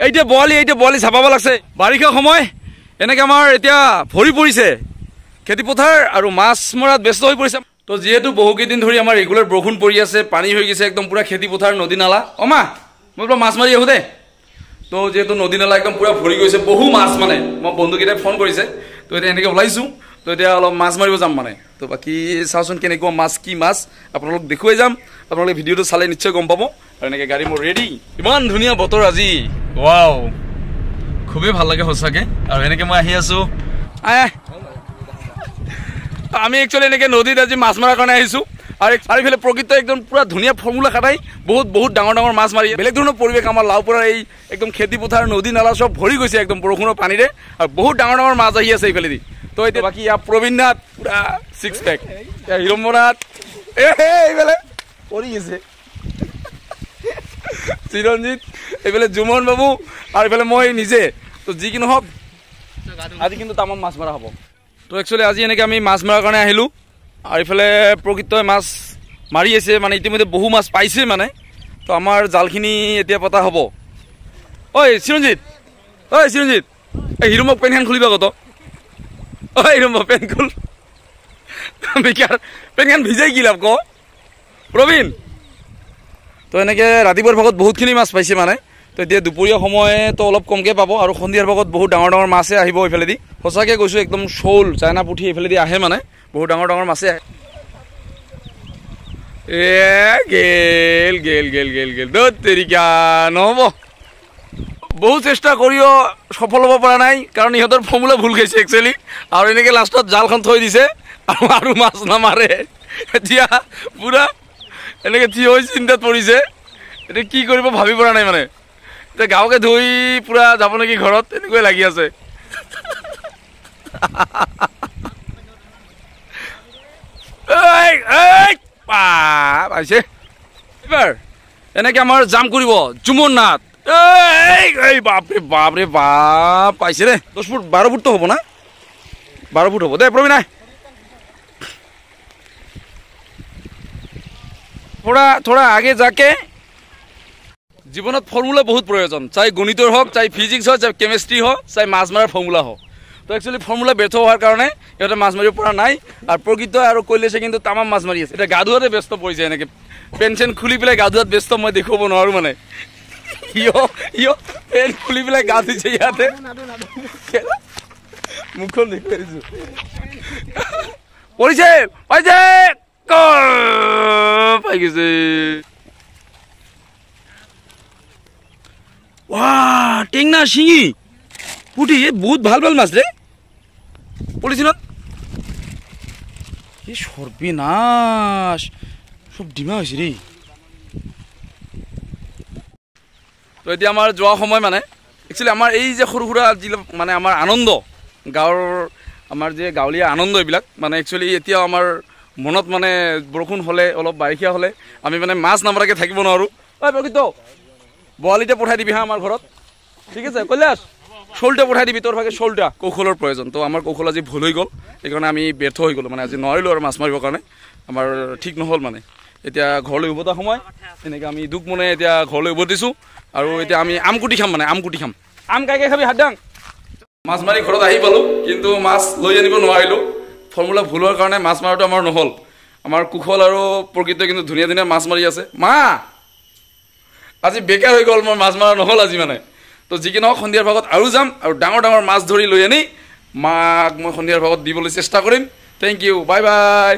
এইটা বলি চাপাব লাগছে বাৰিষা সময় এনেকৈ আমাৰ এতিয়া ভৰি পৰিছে খেতিপথাৰ আৰু মাছ মৰাত ব্যস্ত হৈ পৰিছে তো যিহেতু বহুকেইদিন ধৰি আমাৰ ৰেগুলাৰ বৰষুণ পৰি আছে পানী হৈ গৈছে একদম পুৰা খেতিপথাৰ নদী নালা অমা মই বোলো মাছ মাৰি আহোঁ দে তো যেহেতু নদী নালা একদম পুৰা ভৰি গৈছে বহু মাছ মানে মই বন্ধুকেইটাই ফোন কৰিছে তো এতিয়া এনেকৈ ওলাইছোঁ তো এতিয়া অলপ মাছ মাৰিব যাম মানে তো বাকী চাওঁচোন কেনেকুৱা মাছ কি মাছ আপোনালোক দেখুৱাই যাম আপোনালোকে ভিডিঅ'টো চালে নিশ্চয় গম পাব আৰু এনেকৈ গাড়ী মোৰ ৰেডি ইমান ধুনীয়া বতৰ আজি ৱাও খুবেই ভাল লাগে সঁচাকৈ আৰু এনেকৈ মই আহি আছোঁ আমি একচুৱেলি এনেকৈ নদীত আজি মাছ মৰাৰ কাৰণে আহিছোঁ আৰু চাৰিওফালে প্ৰকৃত একদম পুৰা ধুনীয়া ফৰ্মুলা খাটাই বহুত ডাঙৰ মাছ মাৰি বেলেগ ধৰণৰ পৰিৱেশ আমাৰ লাওপৰাৰ এই একদম খেতিপথাৰ নদী নালা চব ভৰি গৈছে একদম বৰষুণৰ পানীৰে আৰু বহুত ডাঙৰ মাছ আহি আছে এইফালেদি তো এতিয়া বাকী ইয়াৰ প্ৰবীণ নাথ পুৰা 6 পেক হিৰম্বনাথ এইফালে পৰি গৈছে চিৰঞ্জিত এইফালে জুমন বাবু আৰু এইফালে মই নিজে তো যি কি নহওক আজি কিন্তু তামাম মাছ মৰা হ'ব তো একচুৱেলি আজি এনেকৈ আমি মাছ মৰাৰ কাৰণে আহিলোঁ আৰু এইফালে প্ৰকৃতই মাছ মাৰি আছে মানে ইতিমধ্যে বহু মাছ পাইছে মানে তো আমাৰ জালখিনি এতিয়া পতা হ'ব ঐ চিৰঞ্জিত এই হিৰম্বক পেনখন খুলিবা কত ঐ হিৰম্ব পেন খুল বেকাৰ পেনখন ভিজাই কি লাভ ক প্ৰবীণ তো এনেকৈ ৰাতিপুৱাৰ ভাগত বহুতখিনি মাছ পাইছে মানে তো এতিয়া দুপৰীয়া সময়তো অলপ কমকৈ পাব আৰু সন্ধিয়াৰ ভাগত বহুত ডাঙৰ মাছে আহিব এইফালেদি সঁচাকৈ কৈছোঁ একদম শ'ল চাইনা পুঠি এইফালেদি আহে মানে বহুত ডাঙৰ মাছে আহে গেল দত তেৰিকা নহ'ব বহু চেষ্টা কৰিও সফল হ'ব পৰা নাই কাৰণ ইহঁতৰ ফৰ্মুলা ভুল খাইছে একচুৱেলি আৰু এনেকৈ লাষ্টত জালখন থৈ দিছে আৰু মাছ নামাৰে এতিয়া পুৰা এনেকৈ থিয় হৈ চিন্তাত পৰিছে এতিয়া কি কৰিব ভাবি পৰা নাই মানে এতিয়া গাঁৱকে ধুই পুৰা যাব নেকি ঘৰত এনেকৈ লাগি আছে পাইছে এইবাৰ এনেকৈ আমাৰ জাম কৰিব জুমন নাথ বাপৰে বাপ পাইছে দে 10 ফুট 12 ফুটটো হ'ব না 12 ফুট হ'ব দে প্ৰবীণ নাই थोड़ा आगे जाके जीवनत फर्मुला बहुत प्रयोजन चाहे गणितर हक चाहे फिजिक्स हो चाहे केमिस्ट्री हो चाहे माछ मारार फर्मुला हो तो एक्चुअली फर्मुला व्यर्थ होवार कारणे इहते माछ मारिब পৰা নাই और प्रकृत और কৈলেছে কিন্তু তামাম माछ मारि আছে এটা গা ধুৱাতে ব্যস্ত পৰিছে এনেকে পেনশন খুলি পেলাই গা ধুৱাত ব্যস্ত মই দেখাব নোৱাৰো মানে ইয়ো পেন খুলি পেলাই গা ধুইছে ইয়াতে মুখখন দেখুৱাইছো পৰিছে পাইছে পাই গেছে वाह टेंगना शिंगी पुटी ये बहुत ভাল মাছ রে পলিথিনত এই সর্বনাশ সব ডিমা হইছে রে তো এতিয়া আমাৰ যোৱা সময় মানে একচুয়ালি আমাৰ এই যে সৰু সৰু মানে আমাৰ আনন্দ গাঁৱৰ আমাৰ যে গাঁৱলীয়া আনন্দ এইবিলাক মানে একচুয়ালি এতিয়া আমাৰ মনত মানে বৰষুণ হলে অলপ বাৰিষা হলে আমি মানে মাছ নামাৰাকে থাকিব নোৱাৰো ঐ প্ৰকৃত বলিটা পঠাই দিবি হা আমাৰ ঘৰত ঠিক আছে কৈলাশ শোলটা পঠাই দিবি তোৰ ভাগে শোলটা কৌশলৰ প্ৰয়োজন তো আমাৰ কৌশল আজি ভুল হৈ গ'ল এইকাৰণে আমি ব্যৰ্থ হৈ গ'লো মানে আজি নোৱাৰিলো আৰু মাছ মাৰিবৰ কাৰণে আমাৰ ঠিক নহ'ল মানে এতিয়া ঘৰলৈ উভতা সময় এনেকৈ আমি দুখ মনে এতিয়া ঘৰলৈ উভতিছোঁ আৰু এতিয়া আমি আমকুটি খাম মানে আমকুটি খাম আম কাইকে খাবি হাত দাং মাছ মাৰি ঘৰত আহি পালোঁ কিন্তু মাছ লৈ আনিব নোৱাৰিলোঁ ফৰ্মুলা ভুল হোৱাৰ কাৰণে মাছ মাৰাটো আমাৰ নহ'ল আমাৰ কুশল আৰু প্ৰকৃত কিন্তু ধুনীয়া মাছ মাৰি আছে মা আজি বেকাৰ হৈ গ'ল মোৰ মাছ মাৰা নহ'ল আজি মানে তো যি কি নহওক সন্ধিয়াৰ ভাগত আৰু যাম আৰু ডাঙৰ মাছ ধৰি লৈ আনি মাক মই সন্ধিয়াৰ ভাগত দিবলৈ চেষ্টা কৰিম থেংক ইউ বাই বাই